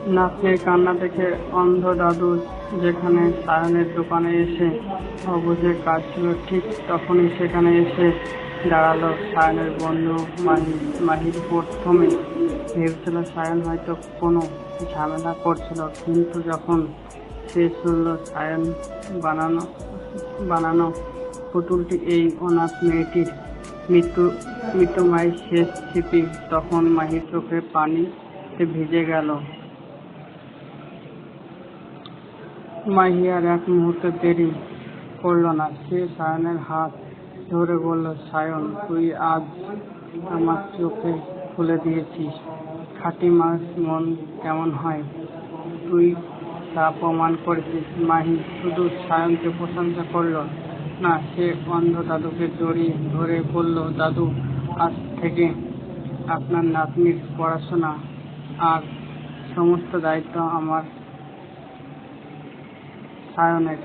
নাতনির কান্না দেখে অন্ধ দাদু যেখানে সায়নের দোকানে এসে অবুঝের কাজ ছিল, ঠিক তখনই সেখানে এসে দাঁড়ালো সায়নের বন্ধু মাহির। প্রথমে ভেবেছিল সায়ন হয়তো কোনো ঝামেলা করছিল, কিন্তু যখন সে শুনল সায়ন বানানো পুতুলটি এই অনাথ মেয়েটির মৃত মায়ের শেষ স্মৃতি, তখন মাহির চোখে পানিতে ভিজে গেল। মাহি আর এক মুহূর্ত দেরি করল না, সে সায়নের হাত ধরে বলল, সায়ন, তুই আজ আমার চোখে খুলে দিয়েছিস খাঁটি মাছ মন কেমন হয়, তুই তা প্রমাণ করেছিস। মাহি শুধু সায়নকে প্রশংসা করল না, সে অন্ধ দাদুকে জড়িয়ে ধরে বলল, দাদু, আজ থেকে আপনার নাতনির পড়াশোনা আর সমস্ত দায়িত্ব আমার সায়নের।